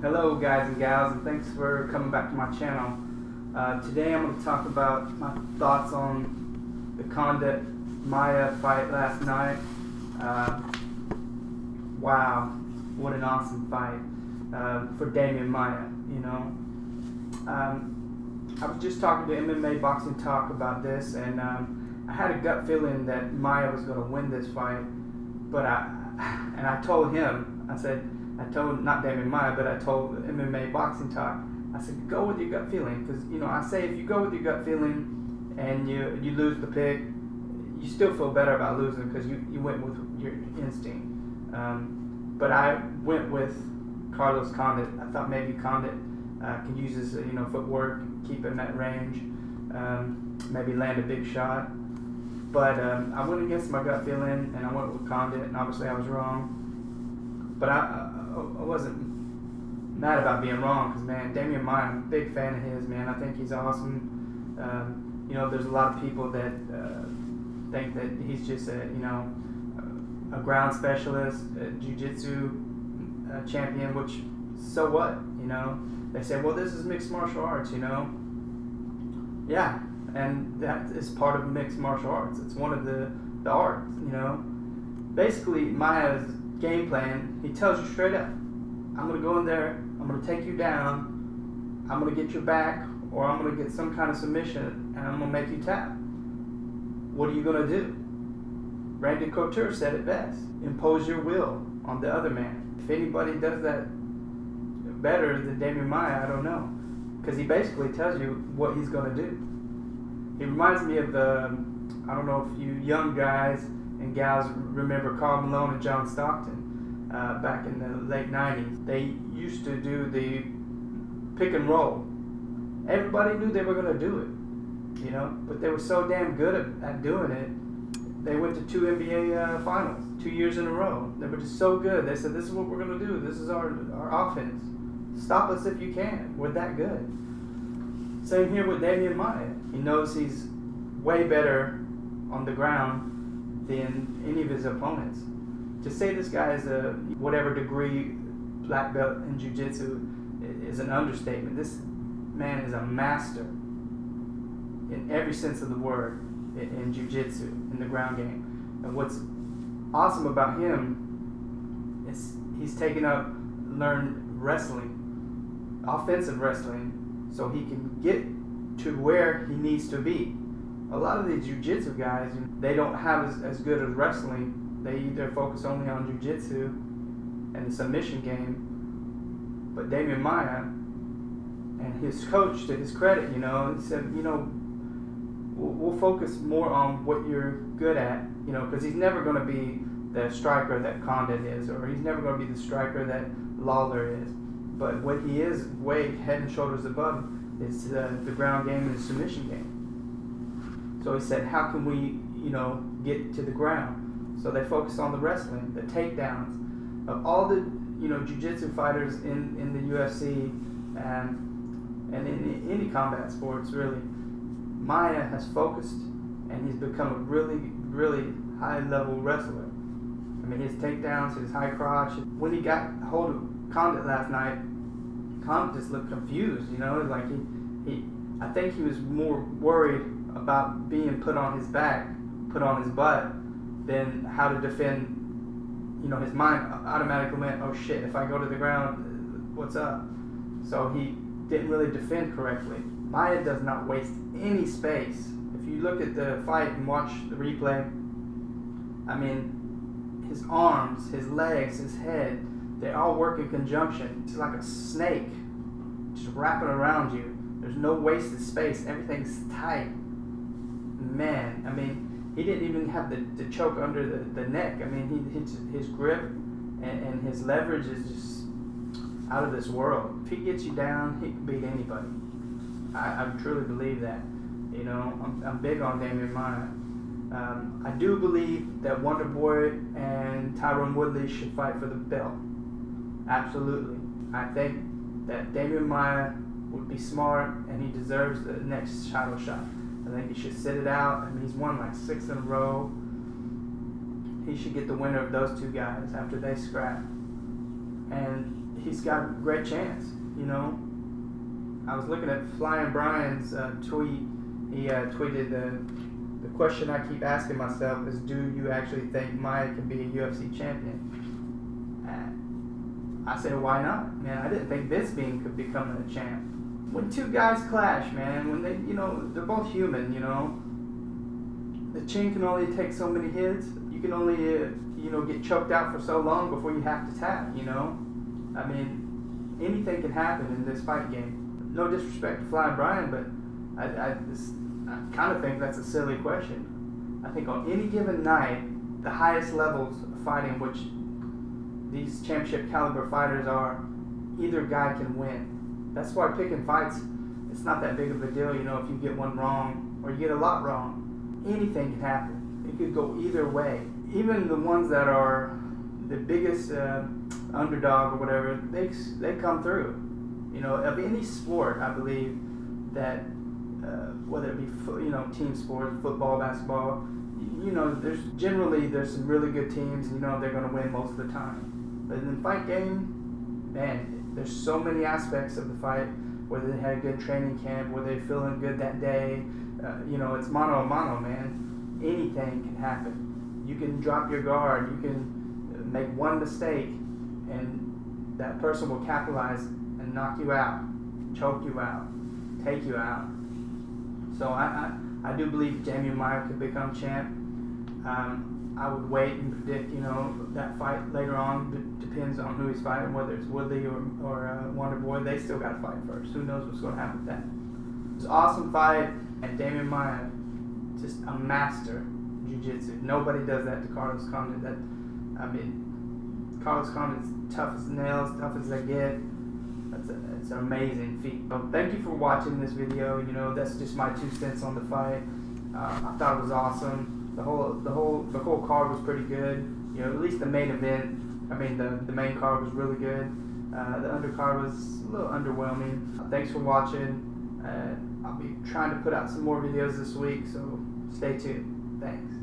Hello guys and gals, and thanks for coming back to my channel. Today I'm going to talk about my thoughts on the Condit Maia fight last night. Wow, what an awesome fight for Damian Maia, you know. I was just talking to MMA Boxing Talk about this, and I had a gut feeling that Maia was going to win this fight, but I told him, I told not Damian Maia, but I told MMA Boxing Talk, I said, go with your gut feeling, because I say if you go with your gut feeling and you lose the pick, you still feel better about losing because you went with your instinct. But I went with Carlos Condit. I thought maybe Condit could use his footwork, keep in that range, maybe land a big shot. But I went against my gut feeling and I went with Condit, and obviously I was wrong. But I wasn't mad about being wrong, because man, Damian Maia, I'm a big fan of his, man. I think he's awesome. There's a lot of people that think that he's just a ground specialist, a jiu-jitsu champion, which, so what, They say, well, this is mixed martial arts, Yeah, and that is part of mixed martial arts. It's one of the arts, Basically, Maia's game plan, he tells you straight up, I'm going to go in there, I'm going to take you down, I'm going to get your back, or I'm going to get some kind of submission, and I'm going to make you tap. What are you going to do? Randy Couture said it best, impose your will on the other man. If anybody does that better than Damian Maia, I don't know, because he basically tells you what he's going to do. He reminds me of I don't know if you young guys and gals remember Karl Malone and John Stockton back in the late 90s. They used to do the pick and roll. Everybody knew they were going to do it, but they were so damn good at doing it. They went to 2 NBA finals 2 years in a row. They were just so good. They said, this is what we're going to do. This is our offense. Stop us if you can. We're that good. Same here with Damian Maia. He knows he's way better on the ground than any of his opponents. To say this guy is a whatever degree black belt in jiu-jitsu is an understatement. This man is a master in every sense of the word in jiu-jitsu, in the ground game. And what's awesome about him is he's learned wrestling, offensive wrestling, so he can get to where he needs to be. A lot of these jiu-jitsu guys, they don't have as good as wrestling. They either focus only on jiu-jitsu and the submission game. But Damian Maia and his coach, to his credit, he said, we'll focus more on what you're good at, because he's never going to be the striker that Condit is, or he's never going to be the striker that Lawler is. But what he is way head and shoulders above is the ground game and the submission game. So he said, how can we, get to the ground? So they focused on the wrestling, the takedowns. Of all the, jiu-jitsu fighters in the UFC and in any combat sports, really, Maia has focused, and he's become a really, really high-level wrestler. I mean, his takedowns, his high crotch. When he got hold of Condit last night, Condit just looked confused, like I think he was more worried about being put on his back, put on his butt, than how to defend. His mind automatically went, oh shit, if I go to the ground, what's up? So he didn't really defend correctly. Maia does not waste any space. If you look at the fight and watch the replay, I mean, his arms, his legs, his head, they all work in conjunction. It's like a snake just wrapping around you. There's no wasted space. Everything's tight. Man, I mean, he didn't even have the choke under the neck. I mean, his grip and his leverage is just out of this world. If he gets you down, he can beat anybody. I truly believe that. I'm big on Damian Maia. I do believe that Wonder Boy and Tyron Woodley should fight for the belt. Absolutely. I think that Damian Maia would be smart, and he deserves the next title shot. I think he should sit it out. I mean, he's won like 6 in a row. He should get the winner of those two guys after they scrap. And he's got a great chance, you know. I was looking at FlyinBrian's tweet. He tweeted the question I keep asking myself is, do you actually think Maia can be a UFC champion? I said, why not? Man, I didn't think Bisping could become a champ. When two guys clash, man, when they, you know, they're both human, you know. The chin can only take so many hits. You can only, you know, get choked out for so long before you have to tap, you know. I mean, anything can happen in this fight game. No disrespect to FlyinBrian, but I kind of think that's a silly question. I think on any given night, the highest levels of fighting, which these championship caliber fighters are, either guy can win. That's why picking fights, it's not that big of a deal, you know, if you get one wrong or you get a lot wrong. Anything can happen. It could go either way. Even the ones that are the biggest underdog or whatever, they come through. You know, of any sport, I believe that whether it be you know, team sports, football, basketball, you know, there's some really good teams, and you know they're going to win most of the time. But in the fight game, man, there's so many aspects of the fight. Whether they had a good training camp, whether they're feeling good that day, you know, it's mano a mano, man. Anything can happen. You can drop your guard. You can make one mistake, and that person will capitalize and knock you out, choke you out, take you out. So I do believe Damian Maia could become champ. I would wait and predict, you know, that fight later on. It depends on who he's fighting, whether it's Woodley or Wonder Boy. They still got to fight first. Who knows what's going to happen with that? It's an awesome fight, and Damian Maia, just a master jiu-jitsu. Nobody does that to Carlos Condit. Carlos Condit's tough as nails, tough as they get. It's an amazing feat. So thank you for watching this video. You know, that's just my 2 cents on the fight. I thought it was awesome. The whole card was pretty good. You know, at least the main event. I mean, the main card was really good. The undercard was a little underwhelming. Thanks for watching. I'll be trying to put out some more videos this week, so stay tuned. Thanks.